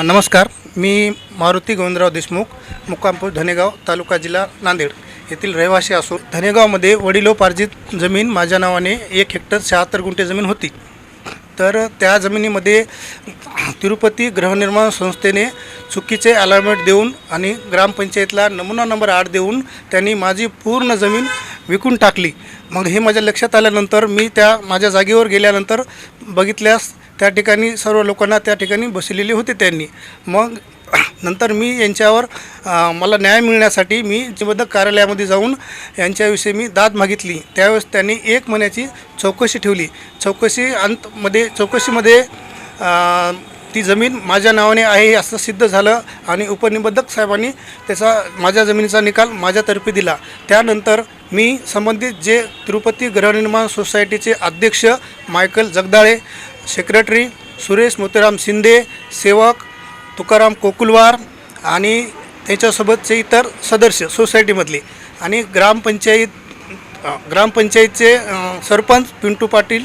नमस्कार. मी मारुती गोविंदराव देशमुख, मुक्काम पोस्ट धनेगाव, तालुका जिल्हा नांदेड येथील रहिवासी असून धनेगावमध्ये वडिलोपार्जित जमीन माझ्या नावाने 1 हेक्टर 76 गुंठे जमीन होती. तर त्या जमिनीमध्ये तिरुपती गृहनिर्माण संस्थेने चुकीचे अलॉटमेंट देऊन आणि ग्रामपंचायतला नमुना नंबर 8 देऊन त्यांनी माझी पूर्ण जमीन विकून टाकली. मग हे माझ्या लक्षात आल्यानंतर मी त्या माझ्या जागेवर गेल्यानंतर बघितल्यास त्या ठिकाणी सर्व लोकांना त्या ठिकाणी बसलेले होते. त्यांनी मग नंतर मी यांच्यावर मला न्याय मिळण्यासाठी मी जिल्हाबंधक कार्यालयामध्ये जाऊन यांच्याविषयी मी दाद मागितली. त्यावेळेस त्यांनी 1 महिन्याची चौकशी ठेवली. चौकशीमध्ये ती जमीन माझ्या नावाने आहे असं सिद्ध झालं आणि उपनिबंधक साहेबांनी माझ्या जमिनीचा निकाल माझ्यातर्फे दिला. त्यानंतर मी संबंधित जे तिरुपती गृहनिर्माण सोसायटीचे अध्यक्ष मायकल जगदाळे, सेक्रेटरी सुरेश मोतीराम शिंदे, सेवक तुकाराम कोकुलवार आणि त्याच्यासोबतचे इतर सदस्य सोसायटीमधले आणि ग्रामपंचायतचे सरपंच पिंटू पाटील,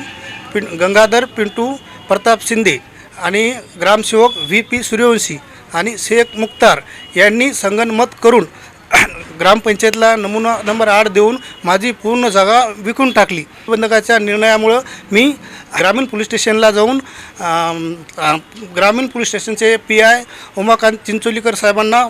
गंगाधर पिंटू प्रताप शिंदे आणि ग्रामसेवक VP सूर्यवंशी आणि शेख मुख्तार यांनी संगनमत करून ग्रामपंचायतला नमुना नंबर 8 देऊन माझी पूर्ण जागा विकून टाकली. बंधकाच्या निर्णयामुळं मी ग्रामीण पोलीस स्टेशनला जाऊन ग्रामीण पोलीस स्टेशनचे PI उमाकांत चिंचोलीकर साहेबांना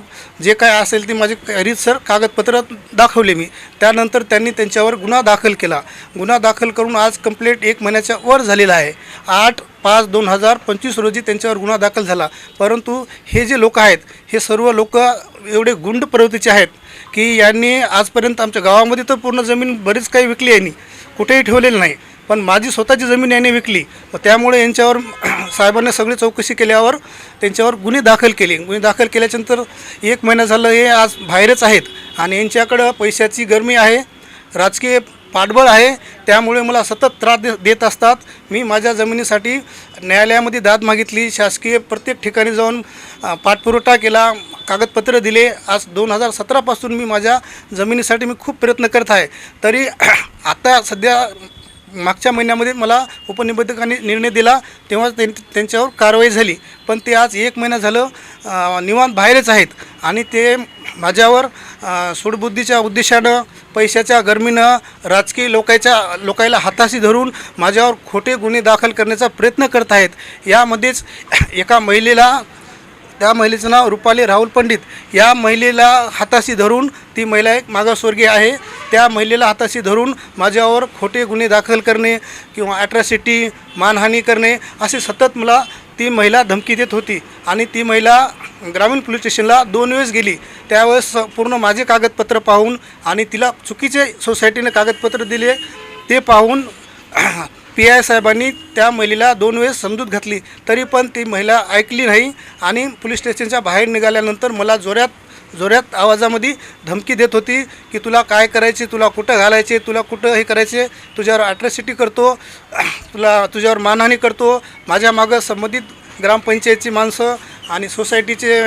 जे काय असेल ते माझे रीतसर कागदपत्र दाखवले मी. त्यानंतर त्यांनी त्यांच्यावर गुन्हा दाखल केला. गुन्हा दाखल करून आज कंप्लीट 1 महिन्याच्या वर झालेला आहे. 8/5/2025 रोजी त्यांच्यावर गुन्हा दाखल झाला. परंतु हे जे लोक आहेत हे सर्व लोक एवढे गुंड प्रवृत्तीचे आहेत की यांनी आजपर्यंत आमच्या गावामध्ये तर पूर्ण जमीन बरीच काही विकली यांनी, कुठेही ठेवलेलं नाही. पण माझी स्वतःची जमीन यांनी विकली. त्यामुळे यांच्यावर साहेबांनी सगळी चौकशी केल्यावर त्यांच्यावर गुन्हे दाखल केले. गुन्हे दाखल केल्याच्यानंतर 1 महिना झालं हे आज बाहेरच आहेत आणि यांच्याकडं पैशाची गरमी आहे, राजकीय पाठबळ आहे. त्यामुळे मला सतत त्रास देत असतात. मी माझ्या जमिनीसाठी न्यायालयामध्ये दाद मागितली, शासकीय प्रत्येक ठिकाणी जाऊन पाठपुरवठा केला, कागदपत्र दिले. आज 2017पासून मी माझ्या जमिनीसाठी मी खूप प्रयत्न करत आहे. तरी आता सध्या मागच्या महिन्यामध्ये मला उपनिबंधकांनी निर्णय दिला तेव्हा त्यांच्यावर कारवाई झाली. पण ते आज 1 महिना झालं निवांत बाहेरच आहेत आणि ते माझ्यावर सूडबुद्धीच्या उद्देशानं, पैशाच्या गरमीनं, राजकीय लोकायला हाताशी धरून माझ्यावर खोटे गुन्हे दाखल करण्याचा प्रयत्न करत आहेत. यामध्येच एका महिलेला, त्या महिलेचं नाव रुपाली राहुल पंडित, या महिलेला हाताशी धरून, ती महिला एक मागासवर्गीय आहे, त्या महिलेला हाताशी धरून माझ्यावर खोटे गुन्हे दाखल करणे किंवा ॲट्रॉसिटी, मानहानी करणे असे सतत मला ती महिला धमकी देत होती. आणि ती महिला ग्रामीण पोलीस स्टेशनला 2 वेळेस गेली. त्यावेळेस पूर्ण माझे कागदपत्र पाहून आणि तिला चुकीचे सोसायटीने कागदपत्र दिले ते पाहून PI साहेबांनी त्या महिलेला 2 वेळेस समजूत घातली. तरी पण ती महिला ऐकली नाही आणि पोलीस स्टेशनच्या बाहेर निघाल्यानंतर मला जोरात आवाजामध्ये धमकी देत होती की तुला काय करायचे, तुला कुठं घालायचे, तुला कुठं हे करायचे, तुझ्यावर ॲट्रॉसिटी करतो, तुझ्यावर मानहानी करतो. माझ्या मागं संबंधित ग्रामपंचायतची माणसं आणि सोसायटीचे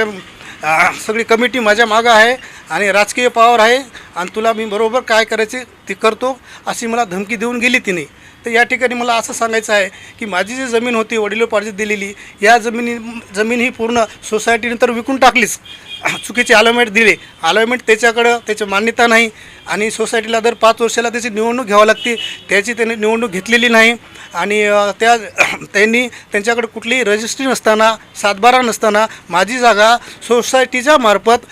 सगळी कमिटी माझ्या मागं आहे आणि राजकीय पावर आहे आणि तुला मी बरोबर काय करायचे ते करतो अशी मला धमकी देऊन गेली तिने. तर या ठिकाणी मला असं सांगायचं आहे की माझी जी जमीन होती वडिलोपार्जित दिलेली, या जमीन ही पूर्ण सोसायटीने तर विकून टाकलीच. चुकीचे अलॉटमेंट दिले, अलॉटमेंट त्याची मान्यता नाही आणि सोसायटीला दर 5 वर्षाला त्याची निवडणूक घ्यावी लागते, त्याची त्यांनी निवडणूक घेतलेली नाही आणि त्यांनी त्यांच्याकडे कुठलीही रजिस्ट्री नसताना, सातबारा नसताना माझी जागा सोसायटीच्या मार्फत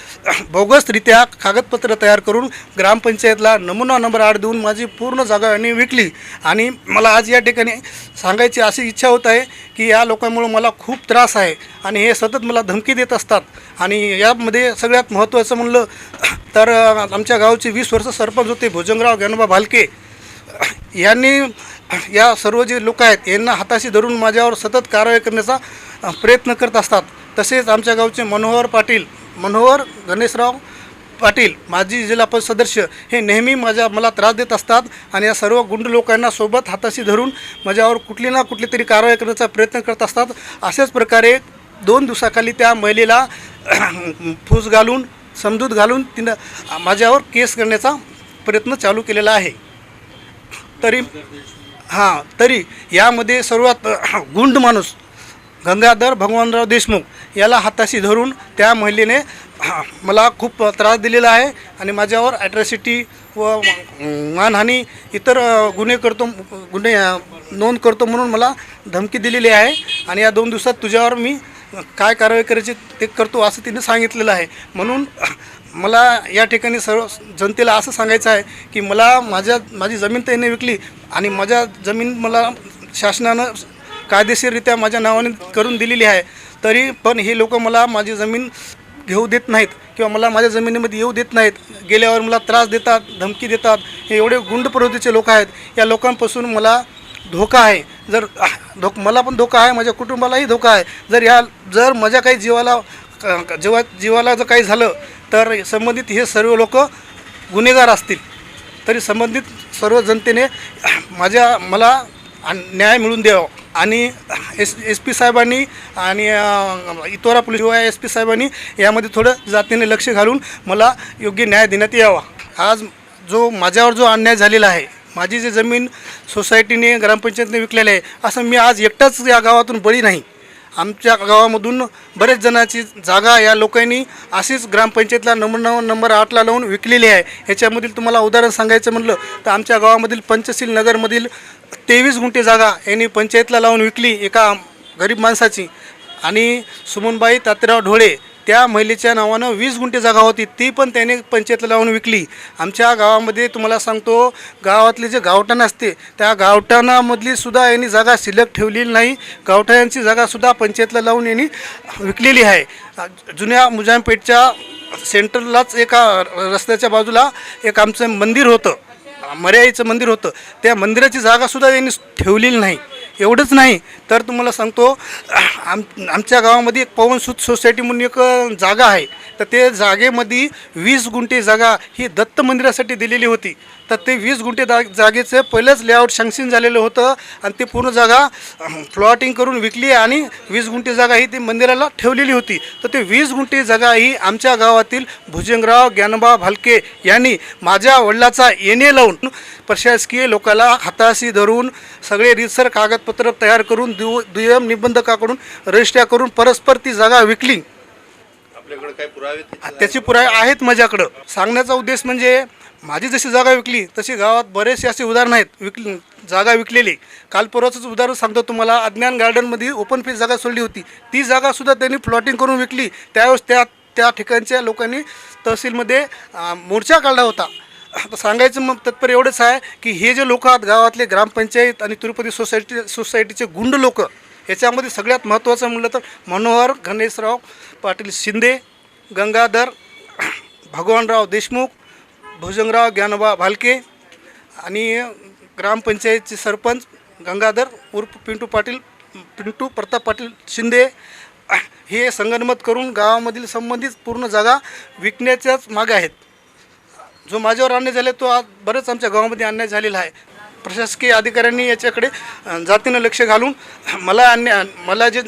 बोगसरित्या कागदपत्र तयार करून ग्रामपंचायतला नमुना नंबर 8 देऊन माझी पूर्ण जागा यांनी विकली. आणि मला आज या ठिकाणी सांगायची अशी इच्छा होत आहे की या लोकांमुळे मला खूप त्रास आहे आणि हे सतत मला धमकी देत असतात. आणि यामध्ये सगळ्यात महत्त्वाचं म्हणलं तर आमच्या गावचे 20 वर्ष सरपंच होते भुजंगराव ज्ञानोबा भालके यांनी या सर्व जे लोक आहेत यांना हाताशी धरून माझ्यावर सतत कारवाई करण्याचा प्रयत्न करत असतात. तसेच आमच्या गावचे मनोहर गणेशराव पाटील, माजी जिल्हा परिषद सदस्य, हे नेहमी मला त्रास देत असतात आणि या सर्व गुंड लोकांना सोबत हाताशी धरून माझ्यावर कुठली ना कुठली तरी कारवाई करण्याचा प्रयत्न करत असतात. अशाच प्रकारे 2 दिवसाखाली त्या महिलेला फूस घालून, समजूत घालून तिनं माझ्यावर केस करण्याचा प्रयत्न चालू केलेला आहे. तरी यामध्ये सर्वात गुंड माणूस गंगाधर भगवानराव देशमुख याला हाताशी धरून त्या महिलेने मला खूप त्रास दिलेला आहे आणि माझ्यावर ॲट्रॉसिटी व मानहानी इतर गुन्हे नोंद करतो म्हणून मला धमकी दिलेली आहे आणि या 2 दिवसात तुझ्यावर मी काय कारवाई करायची ते करतो असं तिने सांगितलेलं आहे. म्हणून मला या ठिकाणी सर्व जनतेला असं सांगायचं आहे की माझी जमीन त्याने विकली आणि माझ्या जमीन मला शासनानं कायदेशीररित्या माझ्या नावाने करून दिलेली आहे, तरी पण हे लोक मला माझी जमीन घेऊ देत नाहीत किंवा मला माझ्या जमिनीमध्ये येऊ देत नाहीत. गेल्यावर मला त्रास देतात, धमकी देतात. हे एवढे गुंड प्रवृत्तीचे लोक आहेत. या लोकांपासून मला धोका आहे. मला पण धोका आहे, माझ्या कुटुंबालाही धोका आहे. जर माझ्या काही जीवाला जर काही झालं तर संबंधित हे सर्व लोक गुन्हेगार असतील. तरी संबंधित सर्व जनतेने मला न्याय मिळवून द्यावा आणि एस पी साहेबांनी आणि इतोरा पोलीस SP साहेबांनी यामध्ये थोडं जातीने लक्ष घालून मला योग्य न्याय देण्यात यावा. आज माझ्यावर जो अन्याय झालेला आहे, माझी जी जमीन सोसायटीने ग्रामपंचायतीने विकलेली आहे, असं मी आज एकटाच या गावातून बळी नाही. आमच्या गावामधून बरेच जणांची जागा या लोकांनी अशीच ग्रामपंचायतला नंबर 8ला लावून विकलेली आहे. ह्याच्यामधील तुम्हाला उदाहरण सांगायचं म्हटलं तर आमच्या गावामधील पंचशील नगरमधील 23 गुंठे जागा यांनी पंचायतला लावून विकली एका गरीब माणसाची. आणि सुमनबाई तात्याराव ढोळे त्या महिलेच्या नावानं 20 गुंठे जागा होती, ती पण त्याने पंचायतला लावून विकली. आमच्या गावामध्ये तुम्हाला सांगतो, गावातले जे गावठाण असते त्या गावठाणामधली सुद्धा यांनी जागा शिल्लक ठेवलेली नाही. गावठाणांची जागासुद्धा पंचायतला लावून यांनी विकलेली आहे. जुन्या मुजामपेठच्या सेंटरलाच एका रस्त्याच्या बाजूला एक आमचं मंदिर होतं, मर्याईचं मंदिर होतं. त्या मंदिराची जागासुद्धा यांनी ठेवलेली नाही. एवढंच नाही तर तुम्हाला सांगतो, आमच्या गावामध्ये एक पवनसूत सोसायटी म्हणून एक जागा आहे. तर ते जागेमध्ये 20 गुंठे जागा ही दत्त मंदिरासाठी दिलेली होती. तर ते 20 गुंठे जागेचं पहिलंच लेआउट सँक्शन झालेलं होतं आणि ते पूर्ण जागा प्लॉटिंग करून विकली आणि 20 गुंठे जागा ही ते मंदिराला ठेवलेली होती. तर ते 20 गुंठे जागा ही आमच्या गावातील भुजंगराव ज्ञानोबा भालके यांनी माझ्या वडिलाचा येणे लावून प्रशासकीय लोकाला हाताशी धरून सगळे रीतसर कागदपत्र तयार करून दुय्यम निबंधकाकडून रजिस्ट्र्या करून परस्पर ती जागा विकली. आपल्याकडे काय पुरावे त्याचे पुरावे आहेत माझ्याकडं. सांगण्याचा उद्देश म्हणजे माझी जशी जागा विकली तशी गावात बरेचसे असे उदाहरण आहेत जागा विकलेली. काल परवाचंच उदाहरण सांगतो तुम्हाला. अज्ञान गार्डनमध्ये ओपन फेस जागा सोडली होती, ती जागासुद्धा त्यांनी प्लॉटिंग करून विकली. त्यावेळेस त्या ठिकाणच्या लोकांनी तहसीलमध्ये मोर्चा काढला होता. सांगायचं मग तात्पर्य एवढंच आहे की हे जे लोक आहेत गावातले ग्रामपंचायत आणि तिरुपती सोसायटीचे गुंड लोक, याच्यामध्ये सगळ्यात महत्त्वाचं म्हटलं तर मनोहर गणेशराव पाटील शिंदे, गंगाधर भगवानराव देशमुख, भुजंगराव ज्ञानोबा भालके आणि ग्रामपंचायतचे सरपंच गंगाधर उर्फ पिंटू प्रताप पाटील शिंदे हे संगनमत करून गावामधील संबंधित पूर्ण जागा विकण्याच्याच मागे आहेत. जो माझ्यावर अन्याय झाला तो आज बरेच आमच्या गावामध्ये अन्याय झालेला आहे. प्रशासकीय अधिकाऱ्यांनी याच्याकडे जातीनं लक्ष घालून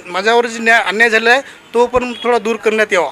माझ्यावर जे अन्याय झालेला आहे तो पण थोडा दूर करण्यात यावा.